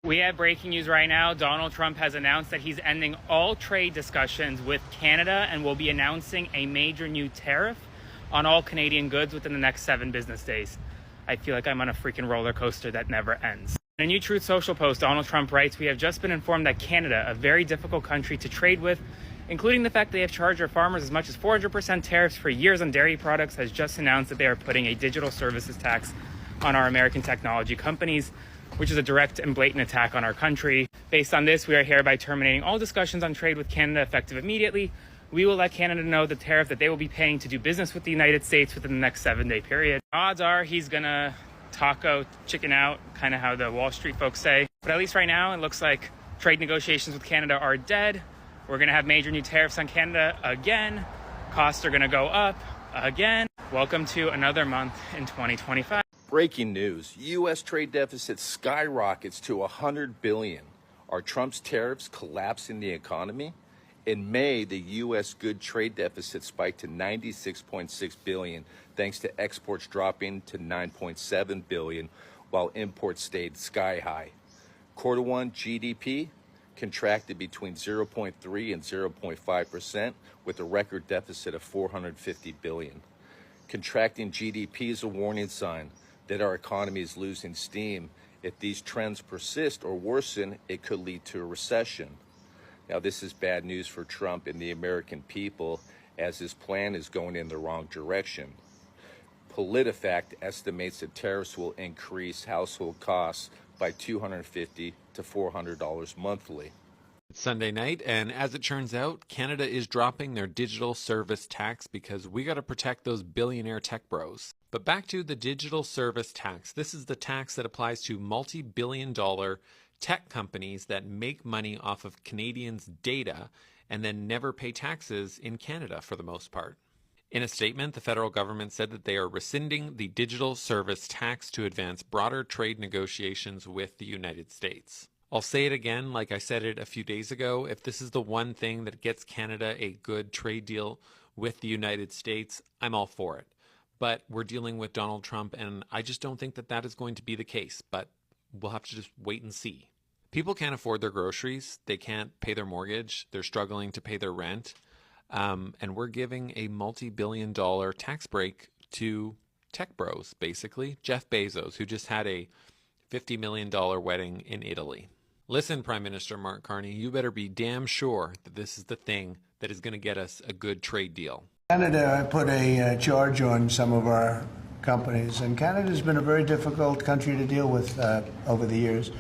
We have breaking news right now. Donald Trump has announced that he's ending all trade discussions with Canada and will be announcing a major new tariff on all Canadian goods within the next 7 business days. I feel like I'm on a freaking roller coaster that never ends. In a new Truth Social post, Donald Trump writes, "We have just been informed that Canada, a very difficult country to trade with, including the fact they have charged our farmers as much as 400% tariffs for years on dairy products, has just announced that they are putting a digital services tax on our American technology companies, which is a direct and blatant attack on our country. Based on this, we are hereby terminating all discussions on trade with Canada effective immediately. We will let Canada know the tariff that they will be paying to do business with the United States within the next 7-day period." Odds are he's gonna taco chicken out, kind of how the Wall Street folks say. But at least right now, it looks like trade negotiations with Canada are dead. We're gonna have major new tariffs on Canada again. Costs are gonna go up again. Welcome to another month in 2025. Breaking news, U.S. trade deficit skyrockets to $100 billion. Are Trump's tariffs collapsing the economy? In May, the U.S. good trade deficit spiked to $96.6 billion, thanks to exports dropping to $9.7 billion, while imports stayed sky high. Quarter one GDP contracted between 0.3 and 0.5%, with a record deficit of $450 billion. Contracting GDP is a warning sign that our economy is losing steam. If these trends persist or worsen, it could lead to a recession. Now, this is bad news for Trump and the American people, as his plan is going in the wrong direction. PolitiFact estimates that tariffs will increase household costs by $250 to $400 monthly. It's Sunday night, and as it turns out, Canada is dropping their digital service tax because we got to protect those billionaire tech bros. But back to the digital service tax. This is the tax that applies to multi-billion-dollar tech companies that make money off of Canadians' data and then never pay taxes in Canada for the most part. In a statement, the federal government said that they are rescinding the digital service tax to advance broader trade negotiations with the United States. I'll say it again, like I said it a few days ago, if this is the one thing that gets Canada a good trade deal with the United States, I'm all for it. But we're dealing with Donald Trump, and I just don't think that that is going to be the case, but we'll have to just wait and see. People can't afford their groceries, they can't pay their mortgage, they're struggling to pay their rent, and we're giving a multi-billion-dollar tax break to tech bros, basically. Jeff Bezos, who just had a $50 million wedding in Italy. Listen, Prime Minister Mark Carney, you better be damn sure that this is the thing that is going to get us a good trade deal. Canada put a charge on some of our companies, and Canada's been a very difficult country to deal with over the years.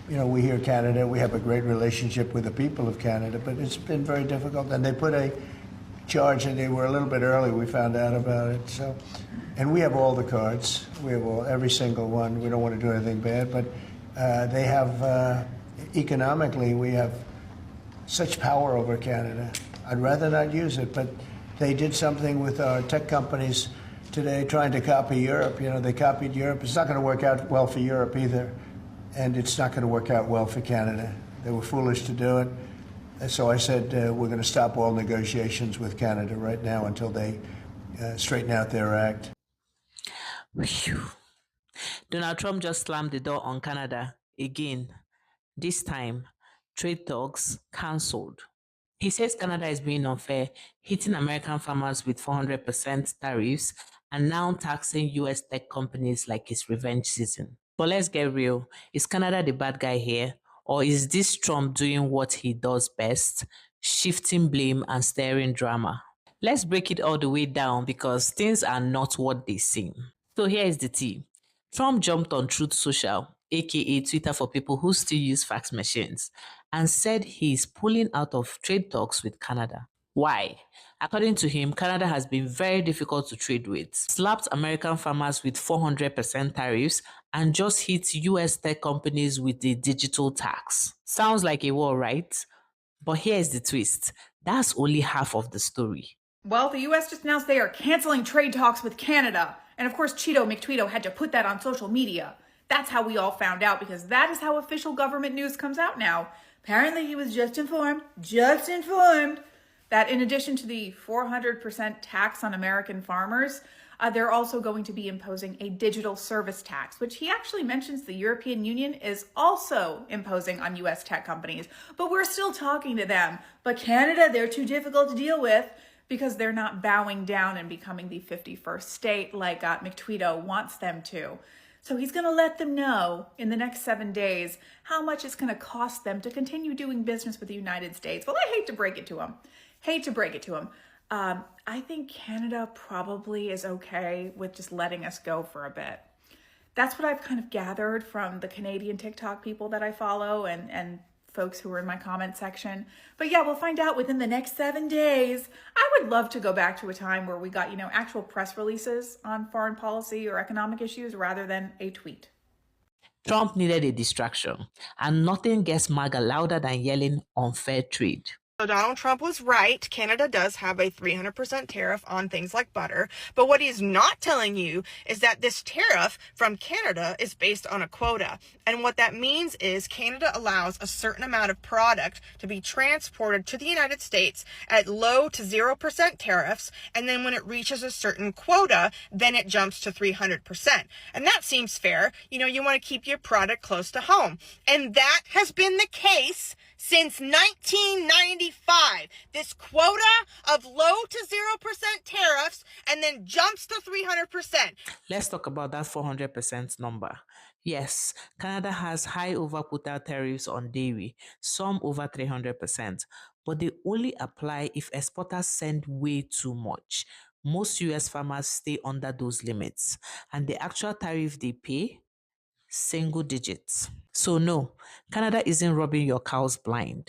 We hear Canada, we have a great relationship with the people of Canada, but it's been very difficult. And they put a charge, and they were a little bit early, we found out about it. And we have all the cards, we have every single one. We don't want to do anything bad, but they have, economically, we have such power over Canada. I'd rather not use it, but they did something with our tech companies today trying to copy Europe. They copied Europe. It's not going to work out well for Europe either, and it's not going to work out well for Canada. They were foolish to do it. And so I said we're going to stop all negotiations with Canada right now until they straighten out their act. Whew. Donald Trump just slammed the door on Canada again. This time, trade talks cancelled. He says Canada is being unfair, hitting American farmers with 400% tariffs and now taxing US tech companies like it's revenge season. But let's get real. Is Canada the bad guy here? Or is this Trump doing what he does best, shifting blame and stirring drama? Let's break it all the way down because things are not what they seem. So here is the tea. Trump jumped on Truth Social, aka Twitter for people who still use fax machines, and said he is pulling out of trade talks with Canada. Why? According to him, Canada has been very difficult to trade with, slapped American farmers with 400% tariffs, and just hit US tech companies with the digital tax. Sounds like a war, right? But here's the twist. That's only half of the story. Well, the US just announced they are canceling trade talks with Canada. And of course, Cheeto McTweeto had to put that on social media. That's how we all found out, because that is how official government news comes out now. Apparently he was just informed that in addition to the 400% tax on American farmers, They're also going to be imposing a digital service tax, which he actually mentions the European Union is also imposing on US tech companies. But we're still talking to them. But Canada, they're too difficult to deal with because they're not bowing down and becoming the 51st state like McTweedo wants them to. So he's going to let them know in the next 7 days how much it's going to cost them to continue doing business with the United States. Well, I hate to break it to him. I think Canada probably is okay with just letting us go for a bit. That's what I've kind of gathered from the Canadian TikTok people that I follow and folks who are in my comment section. But yeah, we'll find out within the next 7 days. I would love to go back to a time where we got, actual press releases on foreign policy or economic issues rather than a tweet. Trump needed a distraction, and nothing gets MAGA louder than yelling unfair trade. So Donald Trump was right. Canada does have a 300% tariff on things like butter. But what he's not telling you is that this tariff from Canada is based on a quota. And what that means is Canada allows a certain amount of product to be transported to the United States at low to 0% tariffs. And then when it reaches a certain quota, then it jumps to 300%. And that seems fair. You want to keep your product close to home. And that has been the case since 1995, this quota of low to 0% tariffs and then jumps to 300%. Let's talk about that 400% number. Yes, Canada has high over-quota tariffs on dairy, some over 300%, but they only apply if exporters send way too much. Most US farmers stay under those limits, and the actual tariff they pay, single digits. So no, Canada isn't robbing your cows blind.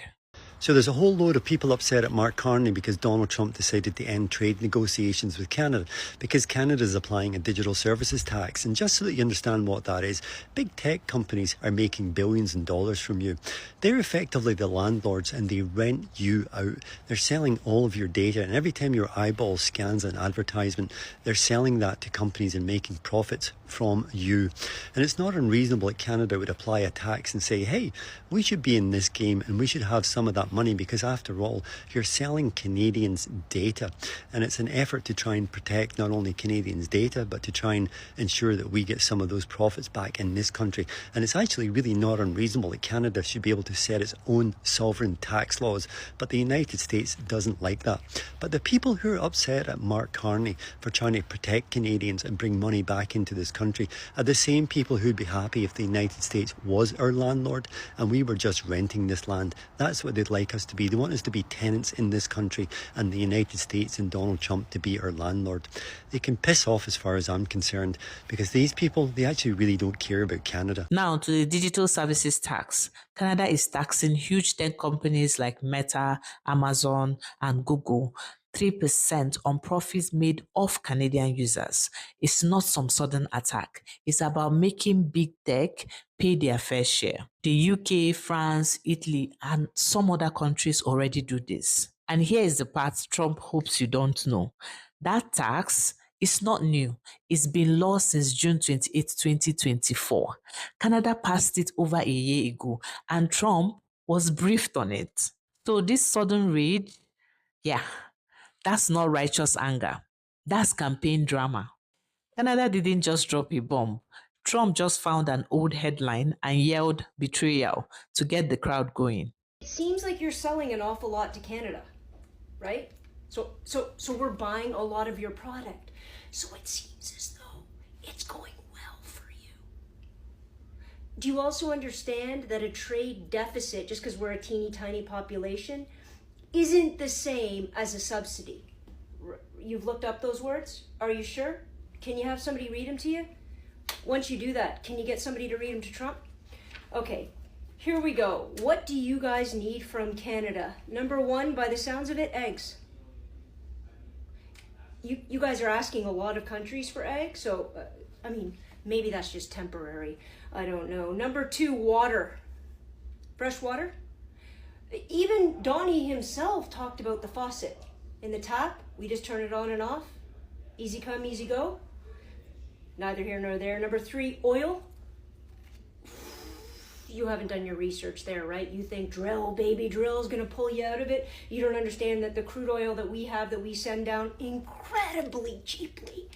So there's a whole load of people upset at Mark Carney because Donald Trump decided to end trade negotiations with Canada because Canada is applying a digital services tax. And just so that you understand what that is, big tech companies are making billions in dollars from you. They're effectively the landlords and they rent you out. They're selling all of your data, and every time your eyeball scans an advertisement, they're selling that to companies and making profits from you. And it's not unreasonable that Canada would apply a tax and say, hey, we should be in this game and we should have some of that money, because after all, you're selling Canadians data, and it's an effort to try and protect not only Canadians' data but to try and ensure that we get some of those profits back in this country. And it's actually really not unreasonable that Canada should be able to set its own sovereign tax laws, but the United States doesn't like that. But the people who are upset at Mark Carney for trying to protect Canadians and bring money back into this country are the same people who'd be happy if the United States was our landlord and we were just renting this land. That's what they'd like us to be. They want us to be tenants in this country and the United States and Donald Trump to be our landlord. They can piss off as far as I'm concerned, because these people, they actually really don't care about Canada. Now to the digital services tax. Canada is taxing huge tech companies like Meta, Amazon, and Google 3% on profits made off Canadian users. It's not some sudden attack. It's about making big tech pay their fair share. The UK, France, Italy, and some other countries already do this. And here is the part Trump hopes you don't know. That tax is not new. It's been law since June 28, 2024. Canada passed it over a year ago, and Trump was briefed on it. So this sudden rage, that's not righteous anger. That's campaign drama. Canada didn't just drop a bomb. Trump just found an old headline and yelled betrayal to get the crowd going. It seems like you're selling an awful lot to Canada, right? So we're buying a lot of your product. So it seems as though it's going well for you. Do you also understand that a trade deficit, just because we're a teeny tiny population, isn't the same as a subsidy? You've looked up those words? Are you sure? Can you have somebody read them to you? Once you do that, can you get somebody to read them to Trump? Okay, here we go. What do you guys need from Canada? Number one, by the sounds of it, eggs. You guys are asking a lot of countries for eggs, so, maybe that's just temporary. I don't know. Number two, water. Fresh water? Even Donnie himself talked about the faucet. In the tap, we just turn it on and off. Easy come, easy go. Neither here nor there. Number three, oil. You haven't done your research there, right? You think drill, baby, drill is going to pull you out of it. You don't understand that the crude oil that we have, that we send down incredibly cheaply,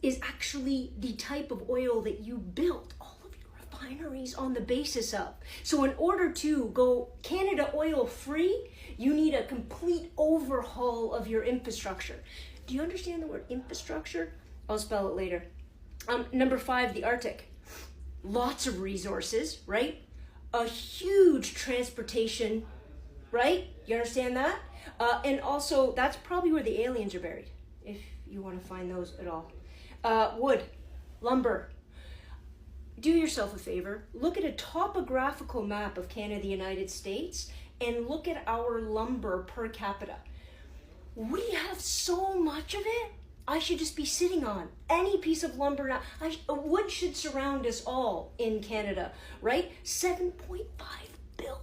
is actually the type of oil that you built all of your refineries on the basis of. So in order to go Canada oil free, you need a complete overhaul of your infrastructure. Do you understand the word infrastructure? I'll spell it later. Number 5, the Arctic. Lots of resources, right? A huge transportation, right? You understand that? And also, that's probably where the aliens are buried, if you want to find those at all. Wood, lumber. Do yourself a favor. Look at a topographical map of Canada, the United States, and look at our lumber per capita. We have so much of it. I should just be sitting on any piece of lumber now. Wood should surround us all in Canada, right? $7.5 billion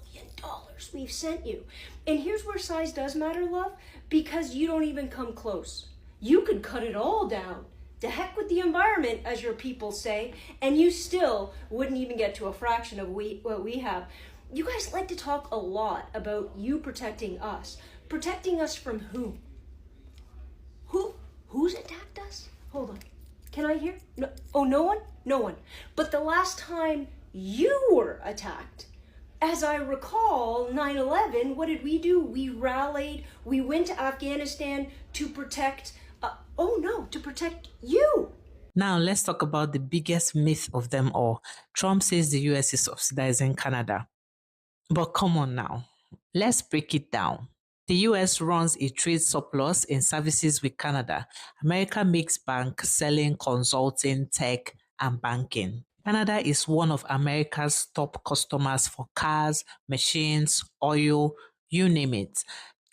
we've sent you. And here's where size does matter, love, because you don't even come close. You could cut it all down. To heck with the environment, as your people say, and you still wouldn't even get to a fraction of what we have. You guys like to talk a lot about you protecting us. Protecting us from whom? Who's attacked us? Hold on. Can I hear? No. Oh, no one? No one. But the last time you were attacked, as I recall, 9/11, what did we do? We rallied. We went to Afghanistan to protect, to protect you. Now, let's talk about the biggest myth of them all. Trump says the US is subsidizing Canada. But come on now, let's break it down. The US runs a trade surplus in services with Canada. America makes bank selling, consulting, tech, and banking. Canada is one of America's top customers for cars, machines, oil, you name it.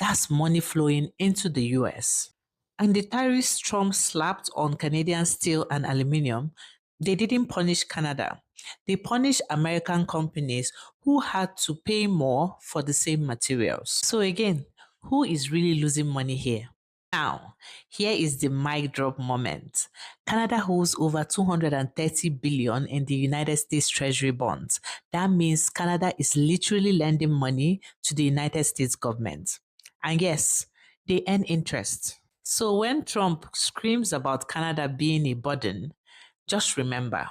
That's money flowing into the US. And the tariffs Trump slapped on Canadian steel and aluminium, they didn't punish Canada. They punished American companies who had to pay more for the same materials. So again, who is really losing money here? Now, here is the mic drop moment. Canada holds over $230 billion in the United States Treasury bonds. That means Canada is literally lending money to the United States government. And yes, they earn interest. So when Trump screams about Canada being a burden, just remember,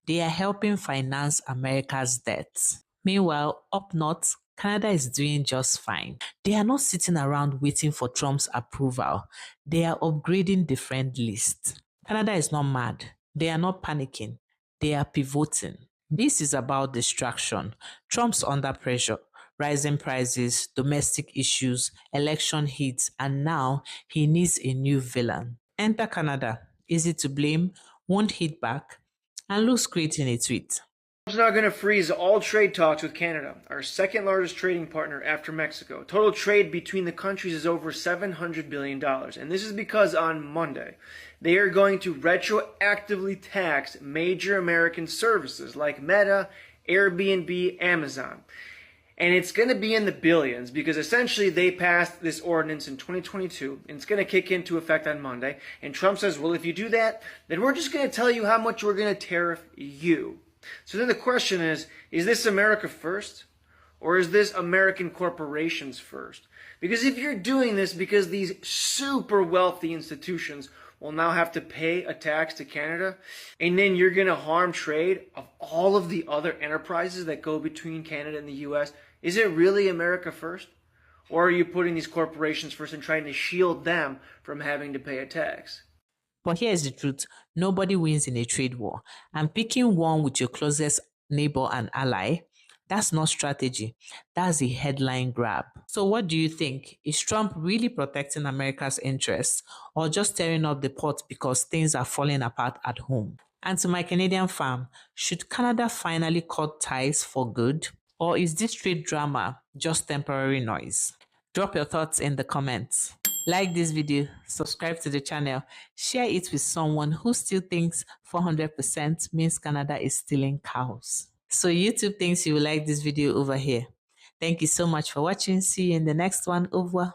they are helping finance America's debt. Meanwhile, up north, Canada is doing just fine. They are not sitting around waiting for Trump's approval. They are upgrading the friend list. Canada is not mad. They are not panicking. They are pivoting. This is about distraction. Trump's under pressure. Rising prices, domestic issues, election hits, and now he needs a new villain. Enter Canada. Easy to blame, won't hit back, and looks great in a tweet. Trump's now going to freeze all trade talks with Canada, our second largest trading partner after Mexico. Total trade between the countries is over $700 billion. And this is because on Monday, they are going to retroactively tax major American services like Meta, Airbnb, Amazon. And it's going to be in the billions because essentially they passed this ordinance in 2022 and it's going to kick into effect on Monday. And Trump says, well, if you do that, then we're just going to tell you how much we're going to tariff you. So then the question is this America first or is this American corporations first? Because if you're doing this because these super wealthy institutions will now have to pay a tax to Canada, and then you're going to harm trade of all of the other enterprises that go between Canada and the US, is it really America first? Or are you putting these corporations first and trying to shield them from having to pay a tax? But here's the truth. Nobody wins in a trade war. And picking one with your closest neighbor and ally, that's not strategy. That's a headline grab. So what do you think? Is Trump really protecting America's interests or just tearing up the pot because things are falling apart at home? And to my Canadian fam, should Canada finally cut ties for good? Or is this trade drama just temporary noise? Drop your thoughts in the comments. Like this video, subscribe to the channel, share it with someone who still thinks 400% means Canada is stealing cows. So YouTube thinks you will like this video over here. Thank you so much for watching. See you in the next one. Au revoir.